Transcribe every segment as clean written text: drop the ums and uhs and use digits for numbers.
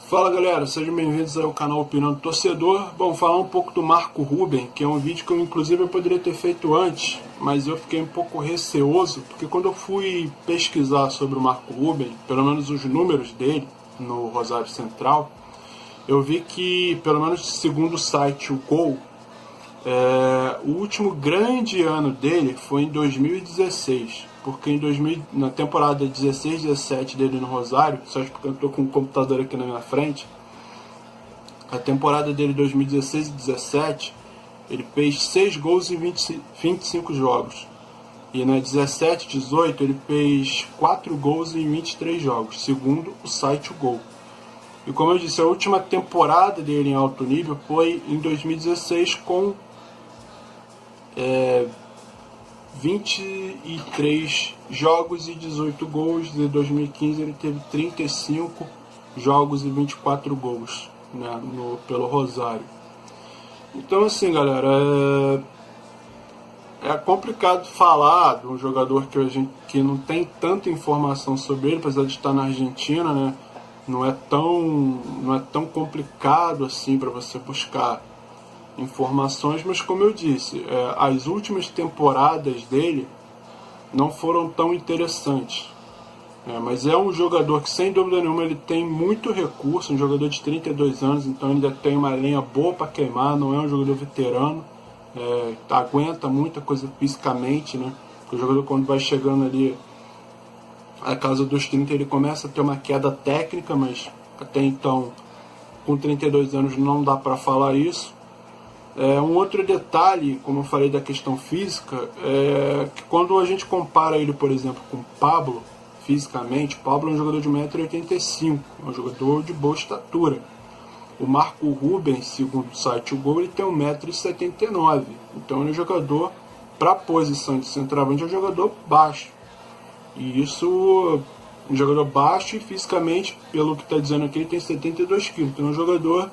Fala galera, sejam bem-vindos ao canal Opinando Torcedor. Bom, falar um pouco do Marco Ruben, que é um vídeo que eu poderia ter feito antes, mas eu fiquei um pouco receoso, porque quando eu fui pesquisar sobre o Marco Ruben, pelo menos os números dele no Rosário Central, eu vi que, pelo menos segundo o site o Gol, o último grande ano dele foi em 2016, porque na temporada 16-17 dele no Rosário, só porque eu estou com o computador aqui na minha frente, a temporada dele 2016 e 17, ele fez 6 gols em 25 jogos. E na 17-18 ele fez 4 gols em 23 jogos, segundo o site o Gol. E como eu disse, a última temporada dele em alto nível foi em 2016 com 23 jogos e 18 gols. Em 2015 ele teve 35 jogos e 24 gols, né, pelo Rosário. Então assim, galera, é complicado falar de um jogador que não tem tanta informação sobre ele, apesar de estar na Argentina, né? Não é tão complicado assim para você buscar informações, mas como eu disse, as últimas temporadas dele não foram tão interessantes. Mas é um jogador que, sem dúvida nenhuma, ele tem muito recurso, um jogador de 32 anos, então ele ainda tem uma lenha boa para queimar, não é um jogador veterano, aguenta muita coisa fisicamente, né? Porque o jogador, quando vai chegando ali a casa dos 30, ele começa a ter uma queda técnica, mas até então, com 32 anos, não dá para falar isso. Um outro detalhe, como eu falei da questão física, é que quando a gente compara ele, por exemplo, com o Pablo, fisicamente, o Pablo é um jogador de 1,85 m, é um jogador de boa estatura. O Marco Ruben, segundo o site o Gol, ele tem 1,79 m, então ele é um jogador, para a posição de centroavante, é um jogador baixo. E isso, um jogador baixo e fisicamente, pelo que está dizendo aqui, ele tem 72 kg, então é um jogador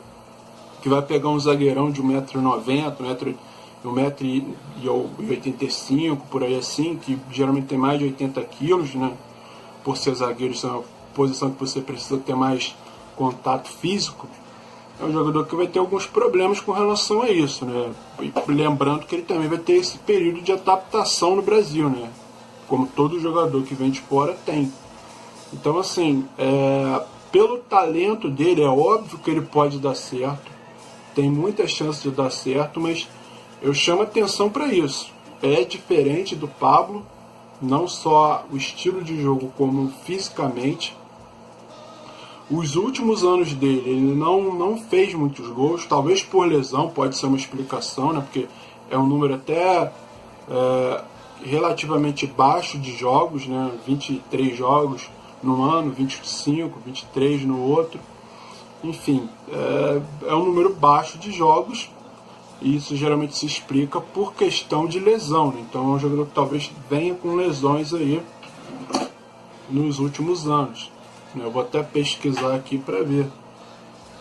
que vai pegar um zagueirão de 1,90 m, 1,85 m, por aí assim, que geralmente tem mais de 80 kg, né? Por ser zagueiro, isso é uma posição que você precisa ter mais contato físico. É um jogador que vai ter alguns problemas com relação a isso, né? E lembrando que ele também vai ter esse período de adaptação no Brasil, né? Como todo jogador que vem de fora tem. Então, assim, pelo talento dele, é óbvio que ele pode dar certo. Tem muita chance de dar certo, mas eu chamo atenção para isso. É diferente do Pablo, não só o estilo de jogo, como fisicamente. Os últimos anos dele, ele não fez muitos gols, talvez por lesão, pode ser uma explicação, né? Porque é um número até relativamente baixo de jogos, né? 23 jogos no ano, 25, 23 no outro. Enfim, é um número baixo de jogos, e isso geralmente se explica por questão de lesão, né? Então é um jogador que talvez venha com lesões aí nos últimos anos. Eu vou até pesquisar aqui para ver,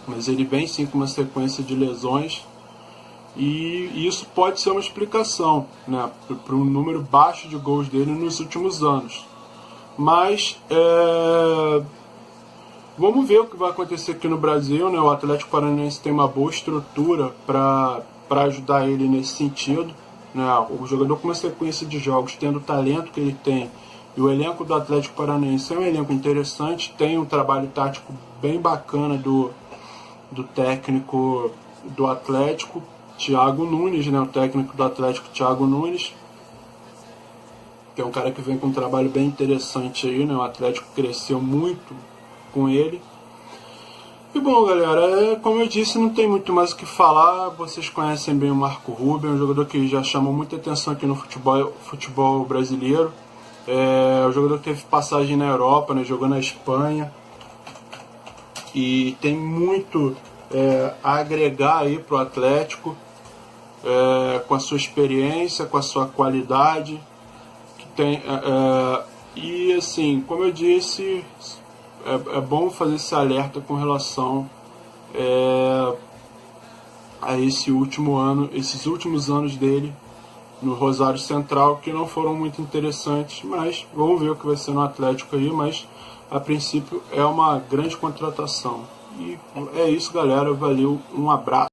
mas ele vem sim com uma sequência de lesões, e isso pode ser uma explicação, né, para um número baixo de gols dele nos últimos anos. Mas vamos ver o que vai acontecer aqui no Brasil, né? O Atlético Paranaense tem uma boa estrutura para ajudar ele nesse sentido, né? O jogador com uma sequência de jogos, tendo o talento que ele tem, e o elenco do Atlético Paranaense é um elenco interessante, tem um trabalho tático bem bacana do técnico do Atlético, Thiago Nunes, né? O técnico do Atlético, Thiago Nunes, que é um cara que vem com um trabalho bem interessante aí, né? O Atlético cresceu muito com ele. E bom, galera, como eu disse, não tem muito mais o que falar. Vocês conhecem bem o Marco Ruben, um jogador que já chamou muita atenção aqui no futebol brasileiro. O jogador que teve passagem na Europa, né? Jogou na Espanha, e tem muito a agregar aí pro Atlético, com a sua experiência, com a sua qualidade que tem, e assim, como eu disse, é bom fazer esse alerta com relação a esses últimos anos dele no Rosário Central, que não foram muito interessantes, mas vamos ver o que vai ser no Atlético aí. Mas a princípio é uma grande contratação. E é isso, galera. Valeu, um abraço.